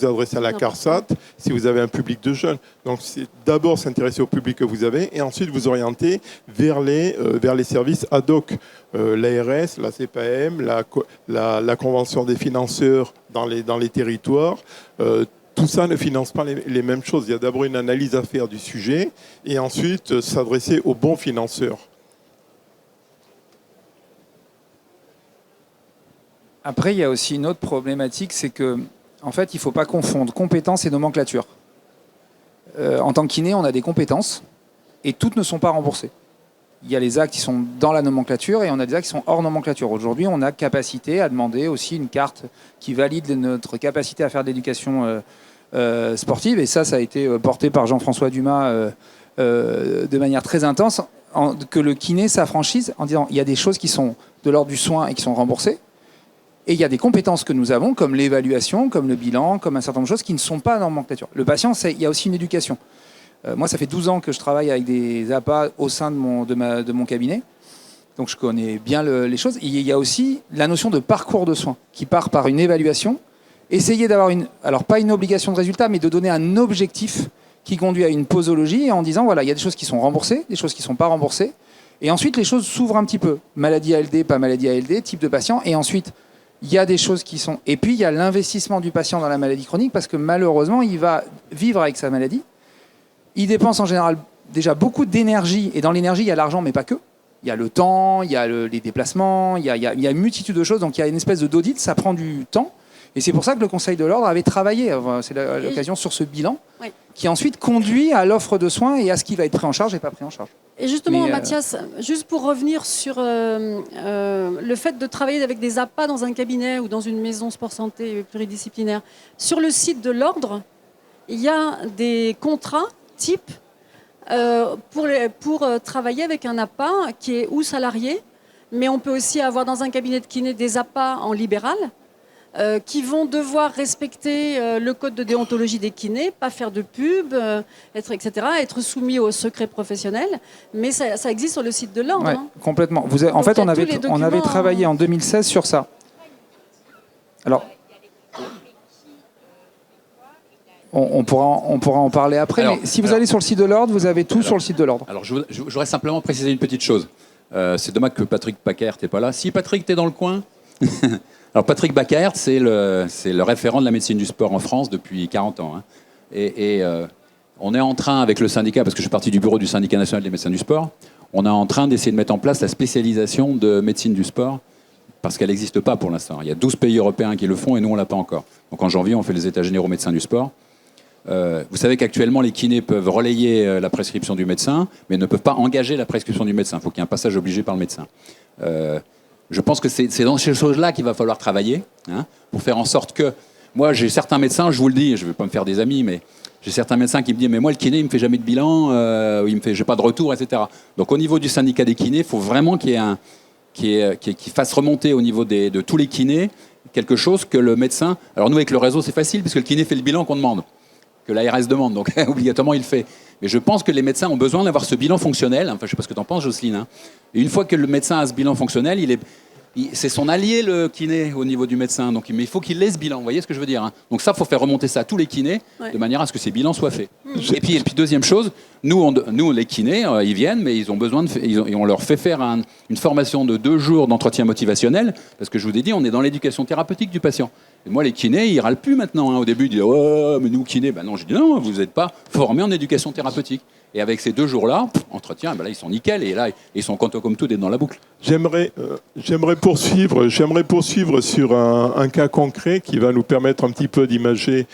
adresser à la CARSAT si vous avez un public de jeunes. Donc, c'est d'abord s'intéresser au public que vous avez et ensuite vous orienter vers les services ad hoc. L'ARS, la CPAM, la Convention des financeurs dans les territoires. Tout ça ne finance pas les mêmes choses. Il y a d'abord une analyse à faire du sujet et ensuite s'adresser aux bons financeurs. Après, il y a aussi une autre problématique, c'est que, en fait, il ne faut pas confondre compétences et nomenclature. En tant que kiné, on a des compétences et toutes ne sont pas remboursées. Il y a les actes qui sont dans la nomenclature et on a des actes qui sont hors nomenclature. Aujourd'hui, on a capacité à demander aussi une carte qui valide notre capacité à faire de l'éducation sportive. Et ça a été porté par Jean-François Dumas de manière très intense, que le kiné s'affranchisse en disant il y a des choses qui sont de l'ordre du soin et qui sont remboursées. Et il y a des compétences que nous avons, comme l'évaluation, comme le bilan, comme un certain nombre de choses qui ne sont pas dans la nomenclature. Le patient, il y a aussi une éducation. Moi, ça fait 12 ans que je travaille avec des APA au sein de mon cabinet. Donc, je connais bien les choses. Et il y a aussi la notion de parcours de soins qui part par une évaluation. Essayer d'avoir alors pas une obligation de résultat, mais de donner un objectif qui conduit à une posologie en disant, voilà, il y a des choses qui sont remboursées, des choses qui ne sont pas remboursées. Et ensuite, les choses s'ouvrent un petit peu. Maladie ALD, pas maladie ALD, type de patient. Et ensuite, il y a des choses qui sont... Et puis, il y a l'investissement du patient dans la maladie chronique parce que malheureusement, il va vivre avec sa maladie. Il dépense en général déjà beaucoup d'énergie. Et dans l'énergie, il y a l'argent, mais pas que. Il y a le temps, il y a les déplacements, il y a une multitude de choses. Donc, il y a une espèce d'audit, ça prend du temps. Et c'est pour ça que le Conseil de l'Ordre avait travaillé, c'est l'occasion, sur ce bilan, oui, qui ensuite conduit à l'offre de soins et à ce qui va être pris en charge et pas pris en charge. Et justement, Mathias, juste pour revenir sur le fait de travailler avec des APA dans un cabinet ou dans une maison sport-santé pluridisciplinaire, sur le site de l'Ordre, il y a des contrats type pour travailler avec un APA qui est ou salarié, mais on peut aussi avoir dans un cabinet de kiné des APA en libéral, qui vont devoir respecter le code de déontologie des kinés, pas faire de pub, etc., être soumis au secret professionnel. Mais ça existe sur le site de l'Ordre. Ouais, hein. Complètement. En fait, on avait travaillé en 2016 sur ça. Alors, on pourra en parler après. Mais si vous allez sur le site de l'Ordre, vous avez tout sur le site de l'Ordre. Alors, je voudrais simplement préciser une petite chose. C'est dommage que Patrick Packert n'est pas là. Si Patrick, t'es dans le coin. Alors Patrick Packert, c'est le référent de la médecine du sport en France depuis 40 ans. Hein. Et on est en train, avec le syndicat, parce que je suis parti du bureau du syndicat national des médecins du sport, on est en train d'essayer de mettre en place la spécialisation de médecine du sport, parce qu'elle n'existe pas pour l'instant. Il y a 12 pays européens qui le font et nous, on ne l'a pas encore. Donc en janvier, on fait les états généraux médecins du sport. Vous savez qu'actuellement, les kinés peuvent relayer la prescription du médecin, mais ne peuvent pas engager la prescription du médecin. Il faut qu'il y ait un passage obligé par le médecin. Je pense que c'est dans ces choses-là qu'il va falloir travailler, hein, pour faire en sorte que... Moi, j'ai certains médecins, je vous le dis, je ne vais pas me faire des amis, mais j'ai certains médecins qui me disent « Mais moi, le kiné, il ne me fait jamais de bilan, j'ai pas de retour, etc. » Donc, au niveau du syndicat des kinés, il faut vraiment qu'il fasse remonter au niveau de tous les kinés quelque chose que le médecin... Alors, nous, avec le réseau, c'est facile, puisque le kiné fait le bilan qu'on demande, que l'ARS demande, donc obligatoirement, il le fait. Mais je pense que les médecins ont besoin d'avoir ce bilan fonctionnel. Enfin, je ne sais pas ce que tu en penses, Jocelyne. Hein. Et une fois que le médecin a ce bilan fonctionnel, c'est son allié, le kiné, au niveau du médecin. Donc, mais il faut qu'il ait ce bilan. Vous voyez ce que je veux dire, hein. Donc ça, il faut faire remonter ça à tous les kinés, ouais, de manière à ce que ces bilans soient faits. Et puis, deuxième chose, nous les kinés, ils viennent, mais ils ont besoin on leur fait faire une formation de 2 jours d'entretien motivationnel, parce que je vous ai dit, on est dans l'éducation thérapeutique du patient. Et moi, les kinés, ils râlent plus maintenant. Hein. Au début, ils disent « Oh, mais nous, kinés, ben non. » Je dis « Non, vous n'êtes pas formés en éducation thérapeutique. » Et avec ces 2 jours-là, entretien, ben là, ils sont nickel. Et là, ils sont contents comme tout d'être dans la boucle. J'aimerais poursuivre sur un cas concret qui va nous permettre un petit peu d'imager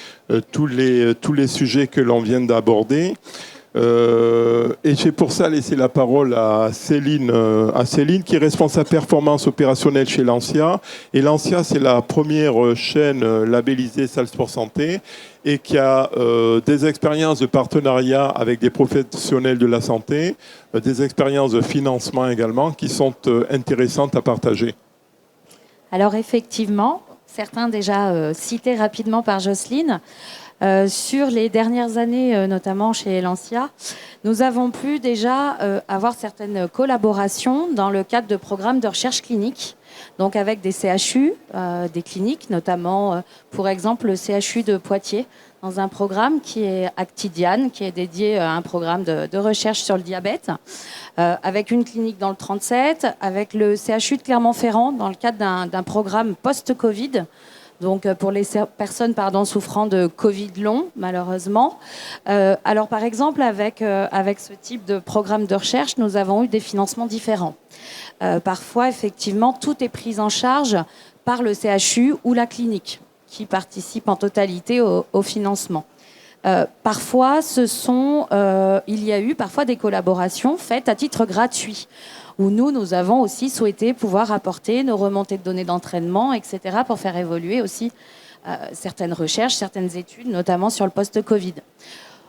tous les sujets que l'on vient d'aborder. Et j'ai pour ça laissé la parole à Céline, qui est responsable performance opérationnelle chez Lancia. Et Lancia, c'est la première chaîne labellisée Salle Sport Santé et qui a des expériences de partenariat avec des professionnels de la santé, des expériences de financement également qui sont intéressantes à partager. Alors effectivement, certains déjà cités rapidement par Jocelyne, Sur les dernières années, notamment chez Elancia, nous avons pu déjà avoir certaines collaborations dans le cadre de programmes de recherche clinique, donc avec des CHU, des cliniques, notamment pour exemple le CHU de Poitiers, dans un programme qui est Actidiane, qui est dédié à un programme de recherche sur le diabète, avec une clinique dans le 37, avec le CHU de Clermont-Ferrand, dans le cadre d'un programme post-Covid, donc pour les personnes souffrant de Covid long, malheureusement. Alors par exemple, avec ce type de programme de recherche, nous avons eu des financements différents. Parfois, effectivement, tout est pris en charge par le CHU ou la clinique, qui participent en totalité au financement. Parfois, il y a eu parfois des collaborations faites à titre gratuit, où nous avons aussi souhaité pouvoir apporter nos remontées de données d'entraînement, etc., pour faire évoluer aussi certaines recherches, certaines études, notamment sur le post-Covid.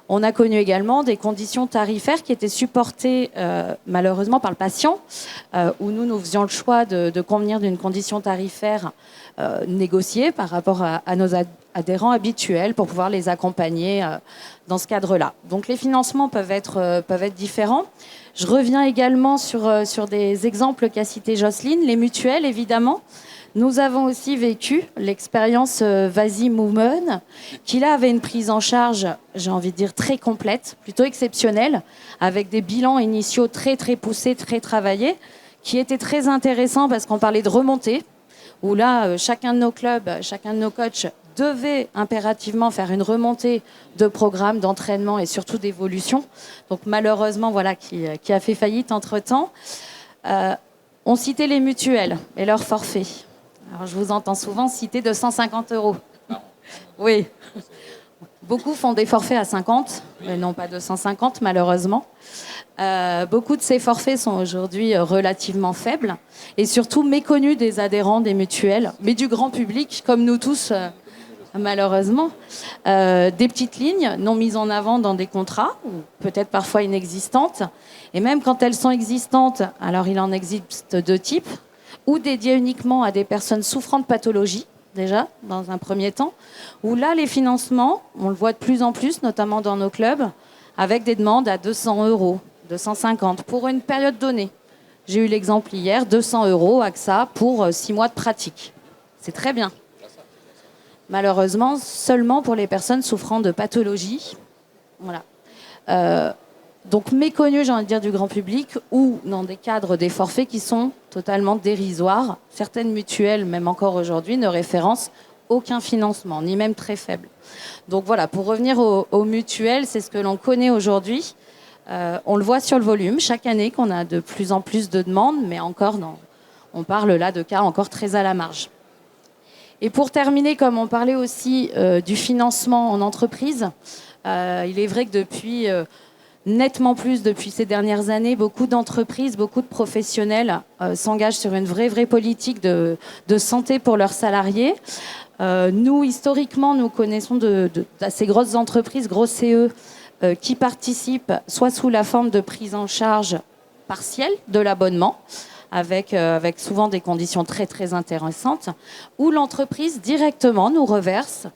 On a connu également des conditions tarifaires qui étaient supportées malheureusement par le patient, où nous faisions le choix de convenir d'une condition tarifaire négociée par rapport à nos adhérents habituels pour pouvoir les accompagner dans ce cadre-là. Donc les financements peuvent être différents. Je reviens également sur des exemples qu'a cité Jocelyne, les mutuelles évidemment. Nous avons aussi vécu l'expérience Vas-y Movement, qui là avait une prise en charge, j'ai envie de dire, très complète, plutôt exceptionnelle, avec des bilans initiaux très très poussés, très travaillés, qui étaient très intéressants parce qu'on parlait de remontée, où là, chacun de nos clubs, chacun de nos coachs devait impérativement faire une remontée de programmes, d'entraînement et surtout d'évolution. Donc malheureusement, voilà, qui a fait faillite entre-temps. On citait les mutuelles et leurs forfaits. Alors, je vous entends souvent citer 250 €. Oui. Beaucoup font des forfaits à 50, mais non pas 250, malheureusement. Beaucoup de ces forfaits sont aujourd'hui relativement faibles et surtout méconnus des adhérents des mutuelles, mais du grand public, comme nous tous, malheureusement. Des petites lignes non mises en avant dans des contrats, ou peut-être parfois inexistantes. Et même quand elles sont existantes, alors il en existe deux types, ou dédiées uniquement à des personnes souffrant de pathologies, déjà, dans un premier temps, où là, les financements, on le voit de plus en plus, notamment dans nos clubs, avec des demandes à 200 €, 250 pour une période donnée. J'ai eu l'exemple hier, 200 € AXA pour 6 mois de pratique. C'est très bien. Malheureusement, seulement pour les personnes souffrant de pathologies. Voilà. Donc méconnus, j'ai envie de dire, du grand public, ou dans des cadres des forfaits qui sont totalement dérisoires. Certaines mutuelles, même encore aujourd'hui, ne référencent aucun financement, ni même très faible. Donc voilà, pour revenir aux mutuelles, c'est ce que l'on connaît aujourd'hui. On le voit sur le volume, chaque année qu'on a de plus en plus de demandes, mais encore, on parle là de cas encore très à la marge. Et pour terminer, comme on parlait aussi du financement en entreprise, il est vrai que depuis... nettement plus depuis ces dernières années, beaucoup d'entreprises, beaucoup de professionnels s'engagent sur une vraie politique de santé pour leurs salariés. Nous, historiquement, nous connaissons d'assez grosses entreprises, grosses CE, qui participent soit sous la forme de prise en charge partielle de l'abonnement, avec souvent des conditions très très intéressantes, où l'entreprise directement nous reverse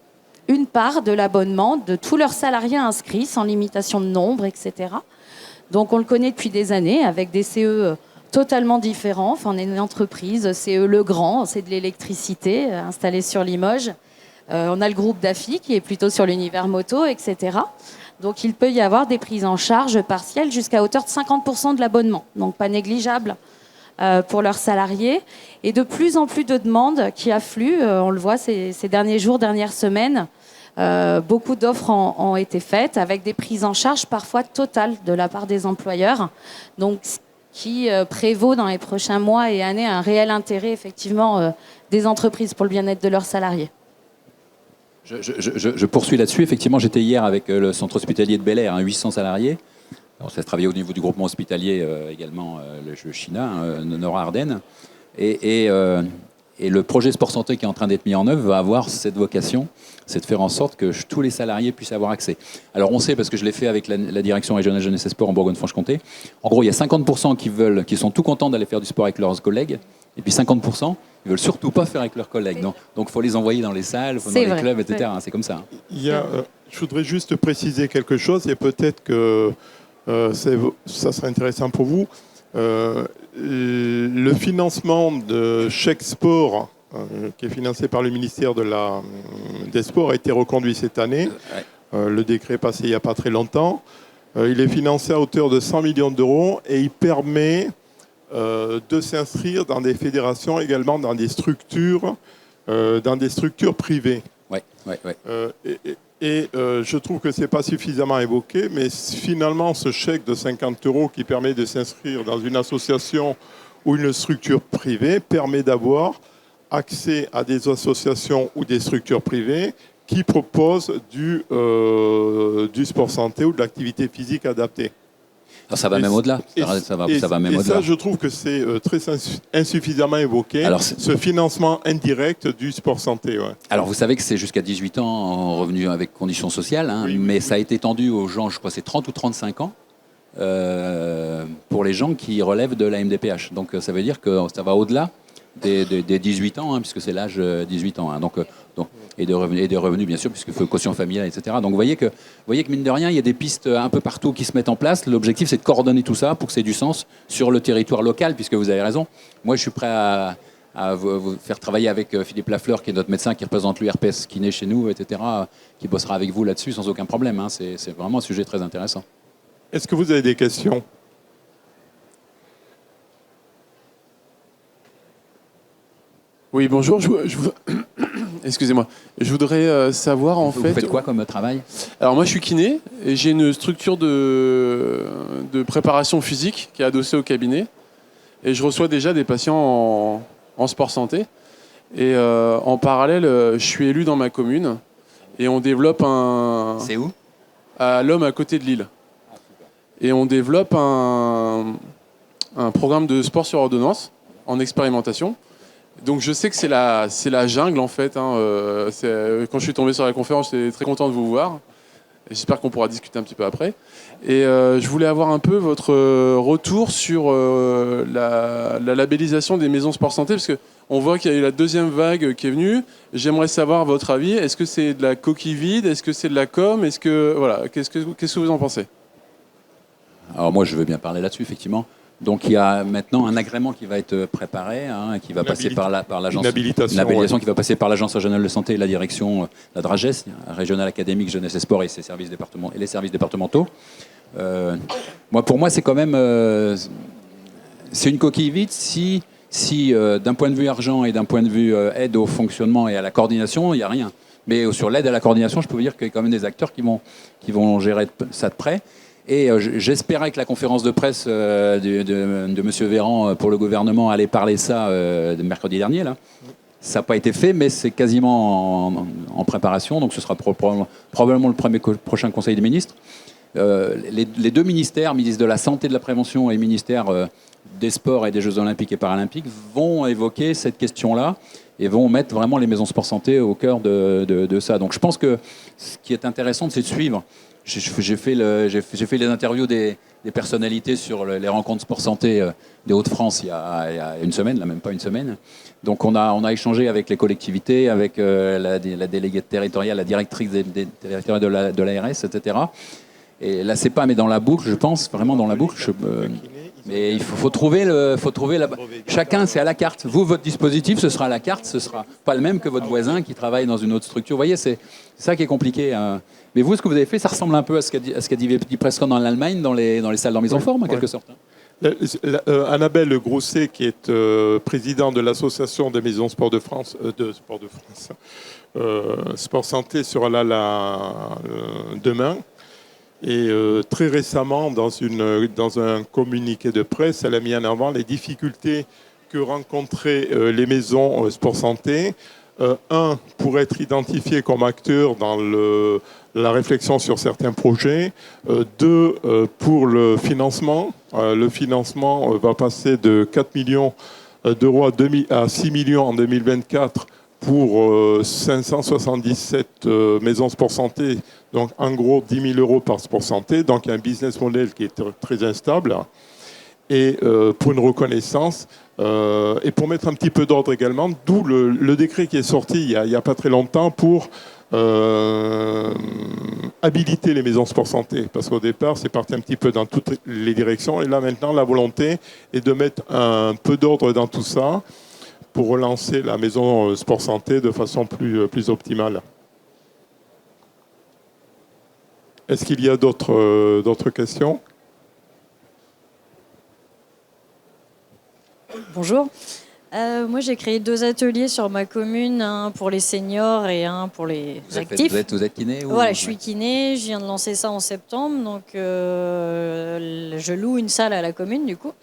une part de l'abonnement de tous leurs salariés inscrits, sans limitation de nombre, etc. Donc on le connaît depuis des années, avec des CE totalement différents. Enfin, on est une entreprise, CE Legrand, c'est de l'électricité, installée sur Limoges. On a le groupe DAFI, qui est plutôt sur l'univers moto, etc. Donc il peut y avoir des prises en charge partielles jusqu'à hauteur de 50% de l'abonnement. Donc pas négligeable pour leurs salariés. Et de plus en plus de demandes qui affluent, on le voit ces derniers jours, dernières semaines. Beaucoup d'offres ont été faites avec des prises en charge parfois totales de la part des employeurs, donc ce qui prévaut dans les prochains mois et années un réel intérêt effectivement des entreprises pour le bien-être de leurs salariés. Je poursuis là-dessus. Effectivement, j'étais hier avec le centre hospitalier de Bel-Air, 800 salariés. Alors, ça se travaillait au niveau du groupement hospitalier également, le China, Nord-Ardennes. Et le projet Sport Santé qui est en train d'être mis en œuvre va avoir cette vocation, c'est de faire en sorte que tous les salariés puissent avoir accès. Alors on sait, parce que je l'ai fait avec la direction régionale jeunesse et sport en Bourgogne-Franche-Comté, en gros il y a 50% qui sont tout contents d'aller faire du sport avec leurs collègues, et puis 50%, Ils veulent surtout pas faire avec leurs collègues. Donc faut les envoyer dans les salles, dans C'est les vrai. clubs, etc. C'est comme ça. Il y a, je voudrais juste préciser quelque chose et peut-être que ça serait intéressant pour vous. Le financement de chèque sport, qui est financé par le ministère des Sports, a été reconduit cette année. Le décret est passé il n'y a pas très longtemps. Il est financé à hauteur de 100 millions d'euros et il permet de s'inscrire dans des fédérations, également dans des structures privées. Ouais. Je trouve que ce n'est pas suffisamment évoqué, mais finalement, ce chèque de 50 € qui permet de s'inscrire dans une association ou une structure privée permet d'avoir accès à des associations ou des structures privées qui proposent du sport santé ou de l'activité physique adaptée. Alors, ça va même au-delà. Ça va même et au-delà. ça, je trouve que c'est très insuffisamment évoqué, Alors, ce financement indirect du sport santé. Ouais. Alors, vous savez que c'est jusqu'à 18 ans en revenu avec conditions sociales, hein, Oui. mais ça a été étendu aux gens, je crois, c'est 30 ou 35 ans, pour les gens qui relèvent de la MDPH. Donc, ça veut dire que ça va au-delà des 18 ans, hein, puisque c'est l'âge 18 ans. Hein, et des revenus, bien sûr, puisqu'il faut quotient familial, etc. Donc, vous voyez que mine de rien, il y a des pistes un peu partout qui se mettent en place. L'objectif, c'est de coordonner tout ça pour que ça ait du sens sur le territoire local, puisque vous avez raison. Moi, je suis prêt à vous faire travailler avec Philippe Lafleur, qui est notre médecin, qui représente l'URPS kiné chez nous, etc., qui bossera avec vous là-dessus sans aucun problème. Hein. C'est vraiment un sujet très intéressant. Est-ce que vous avez des questions ? Oui, bonjour. Excusez-moi. Je voudrais savoir en Vous fait. faites quoi comme travail ? Alors moi, je suis kiné et j'ai une structure de préparation physique qui est adossée au cabinet. Et je reçois déjà des patients en sport santé. Et en parallèle, je suis élu dans ma commune et on développe un. C'est où ? À l'homme à côté de Lille. Et on développe un programme de sport sur ordonnance en expérimentation. Donc je sais que c'est la jungle en fait. Hein. Quand je suis tombé sur la conférence, j'étais très content de vous voir. J'espère qu'on pourra discuter un petit peu après. Et je voulais avoir un peu votre retour sur la labellisation des maisons sport santé, parce qu'on voit qu'il y a eu la deuxième vague qui est venue. J'aimerais savoir votre avis. Est-ce que c'est de la coquille vide ? Est-ce que c'est de la com ? Qu'est-ce que vous en pensez ? Alors moi, je veux bien parler là-dessus, effectivement. Donc il y a maintenant un agrément qui va être préparé, hein, qui va passer par l'agence. Une habilitation qui va passer par l'agence régionale de santé et la direction, la DRAGES, régionale académique jeunesse et sport, et ses services les services départementaux. Pour moi, c'est quand même c'est une coquille vide si d'un point de vue argent et d'un point de vue aide au fonctionnement et à la coordination, il n'y a rien. Mais sur l'aide à la coordination, je peux vous dire qu'il y a quand même des acteurs qui vont gérer ça de près. Et j'espérais que la conférence de presse de M. Véran pour le gouvernement allait parler ça mercredi dernier. Là. Ça n'a pas été fait, mais c'est quasiment en préparation. Donc ce sera probablement le prochain Conseil des ministres. Les deux ministères, ministre de la Santé et de la Prévention et ministère des Sports et des Jeux Olympiques et Paralympiques, vont évoquer cette question-là et vont mettre vraiment les maisons sport santé au cœur de ça. Donc je pense que ce qui est intéressant, c'est de suivre. J'ai fait les interviews des personnalités sur les rencontres sport santé des Hauts-de-France il y a une semaine, là même pas une semaine. Donc on a échangé avec les collectivités, avec la déléguée territoriale, la directrice des territoires de l'ARS, etc. Et là c'est pas mais dans la boucle, je pense vraiment dans la boucle. Mais il faut trouver chacun, c'est à la carte. Vous, votre dispositif, ce sera à la carte, ce sera pas le même que votre voisin qui travaille dans une autre structure. Vous voyez, c'est ça qui est compliqué. Mais vous, ce que vous avez fait, ça ressemble un peu à ce qu'a dit Prescott en Allemagne, dans les salles de mise en forme, en quelque sorte. Annabelle Grousset, qui est présidente de l'association des maisons Sport de France, Sport Santé, sera là demain. Et très récemment, dans un communiqué de presse, elle a mis en avant les difficultés que rencontraient les maisons sport santé. Pour être identifié comme acteur dans la réflexion sur certains projets. Pour le financement. Le financement va passer de 4 millions d'euros à 6 millions en 2024 pour 577 maisons sport santé. Donc, en gros, 10 000 euros par sport santé. Donc, il y a un business model qui est très instable. Et pour une reconnaissance Et pour mettre un petit peu d'ordre également, d'où le décret qui est sorti il y a pas très longtemps pour habiliter les maisons sport santé. Parce qu'au départ, c'est parti un petit peu dans toutes les directions. Et là, maintenant, la volonté est de mettre un peu d'ordre dans tout ça pour relancer la maison sport santé de façon plus optimale. Est-ce qu'il y a d'autres questions ? Bonjour. Moi, j'ai créé 2 ateliers sur ma commune, un pour les seniors et un pour les actifs. Vous êtes kiné ou... Voilà, je suis kiné, je viens de lancer ça en septembre, donc je loue une salle à la commune du coup.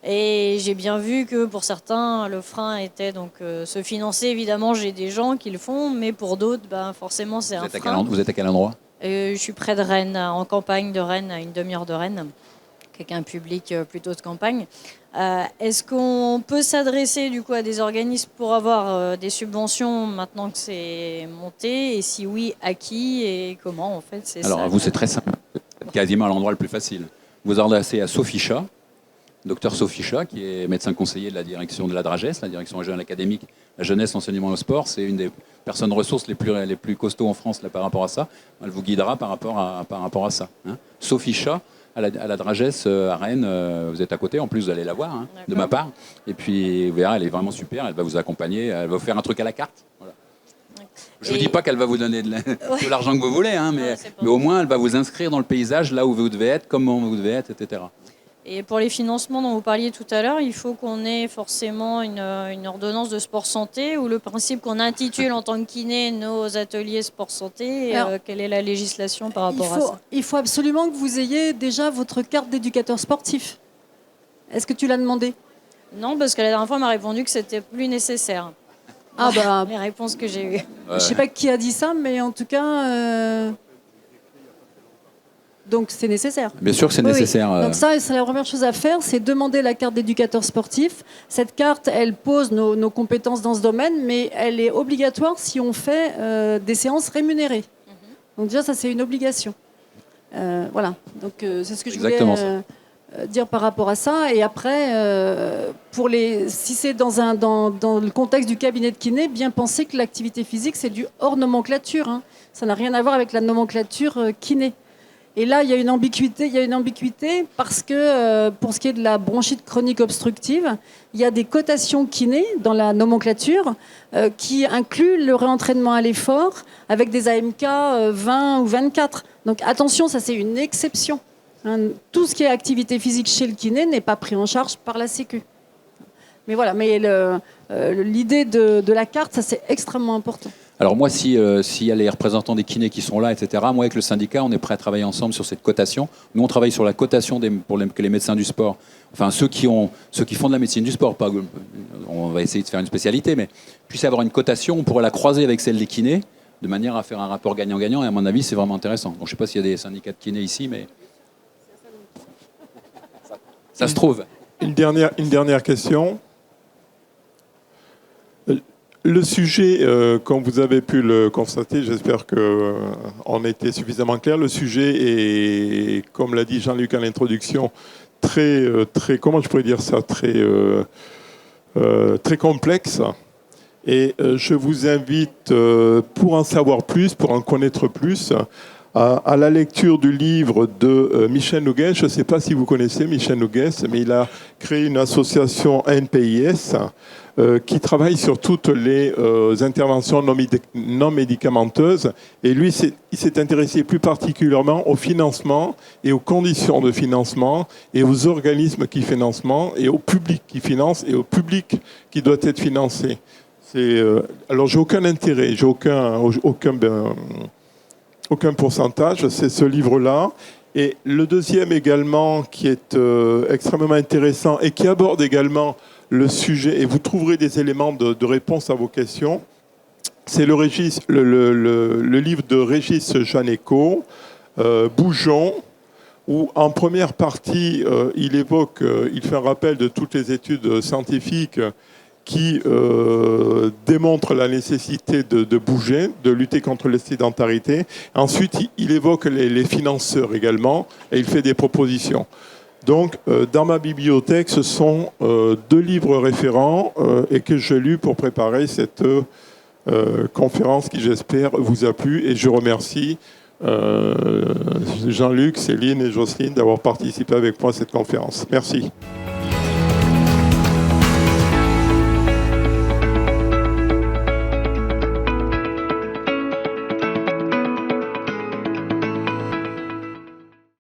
Et j'ai bien vu que pour certains, le frein était donc se financer. Évidemment, j'ai des gens qui le font, mais pour d'autres, ben, forcément, c'est un frein. Vous êtes à quel endroit ? Je suis près de Rennes, en campagne de Rennes, à une demi-heure de Rennes, avec un public plutôt de campagne. Est-ce qu'on peut s'adresser du coup à des organismes pour avoir des subventions maintenant que c'est monté ? Et si oui, à qui et comment en fait ? Alors, ça. vous, c'est très simple. C'est quasiment l'endroit le plus facile. Vous adressez à Sophie Chat, docteur Sophie Chat, qui est médecin conseiller de la direction de la DRAGES, la direction régionale académique, la jeunesse, l'enseignement et le sport. C'est une des personnes ressources les plus costauds en France là, par rapport à ça. Elle vous guidera par rapport à ça. Hein. Sophie Chat, à la DRAGES à Rennes, vous êtes à côté, en plus vous allez la voir, hein, de ma part. Et puis vous verrez, elle est vraiment super, elle va vous accompagner, elle va vous faire un truc à la carte. Voilà. Je ne vous dis pas qu'elle va vous donner de l'argent que vous voulez, hein, mais au moins elle va vous inscrire dans le paysage, là où vous devez être, comment vous devez être, etc. Et pour les financements dont vous parliez tout à l'heure, il faut qu'on ait forcément une ordonnance de sport santé ou le principe qu'on intitule en tant que kiné nos ateliers sport santé. Quelle est la législation par rapport à ça ? Il faut absolument que vous ayez déjà votre carte d'éducateur sportif. Est-ce que tu l'as demandé ? Non, parce que la dernière fois, on m'a répondu que c'était plus nécessaire. Ah bah, les réponses que j'ai eues. je ne sais pas qui a dit ça, mais en tout cas... Donc c'est nécessaire. Bien sûr que c'est nécessaire. Donc ça, c'est la première chose à faire, c'est demander la carte d'éducateur sportif. Cette carte, elle pose nos compétences dans ce domaine, mais elle est obligatoire si on fait des séances rémunérées. Donc déjà, ça c'est une obligation. Voilà. Donc c'est ce que je voulais dire par rapport à ça. Et après, si c'est dans le contexte du cabinet de kiné, bien penser que l'activité physique c'est du hors nomenclature. Hein. Ça n'a rien à voir avec la nomenclature kiné. Et là, il y a une ambiguïté parce que pour ce qui est de la bronchite chronique obstructive, il y a des cotations kiné dans la nomenclature qui incluent le réentraînement à l'effort avec des AMK 20 ou 24. Donc attention, ça c'est une exception. Hein. Tout ce qui est activité physique chez le kiné n'est pas pris en charge par la Sécu. Mais voilà, mais l'idée de la carte, ça c'est extrêmement important. Alors moi, s'il y a les représentants des kinés qui sont là, etc., moi avec le syndicat, on est prêt à travailler ensemble sur cette cotation. Nous, on travaille sur la cotation que les médecins du sport, enfin ceux qui font de la médecine du sport, on va essayer de faire une spécialité, mais puissent avoir une cotation, on pourrait la croiser avec celle des kinés, de manière à faire un rapport gagnant-gagnant, et à mon avis, c'est vraiment intéressant. Donc je ne sais pas s'il y a des syndicats de kinés ici, mais ça se trouve. Une dernière question. Le sujet, comme vous avez pu le constater, j'espère qu'on a été suffisamment clair. Le sujet est, comme l'a dit Jean-Luc à l'introduction, très, comment je pourrais dire ça, très complexe. Et je vous invite, pour en savoir plus, pour en connaître plus, à la lecture du livre de Michel Noguès. Je ne sais pas si vous connaissez Michel Noguès, mais il a créé une association NPIS qui travaille sur toutes les interventions non médicamenteuses. Et lui, il s'est intéressé plus particulièrement au financement et aux conditions de financement et aux organismes qui financent et au public qui finance et au public qui doit être financé. Alors, j'ai aucun intérêt, j'ai aucun pourcentage, c'est ce livre-là. Et le deuxième également, qui est extrêmement intéressant et qui aborde également le sujet, et vous trouverez des éléments de réponse à vos questions, c'est le livre de Régis Janéco, Bougeons, où en première partie, il fait un rappel de toutes les études scientifiques qui démontre la nécessité de bouger, de lutter contre la sédentarité. Ensuite, il évoque les financeurs également, et il fait des propositions. Donc, dans ma bibliothèque, ce sont 2 livres référents et que j'ai lus pour préparer cette conférence qui, j'espère, vous a plu. Et je remercie Jean-Luc, Céline et Jocelyne d'avoir participé avec moi à cette conférence. Merci.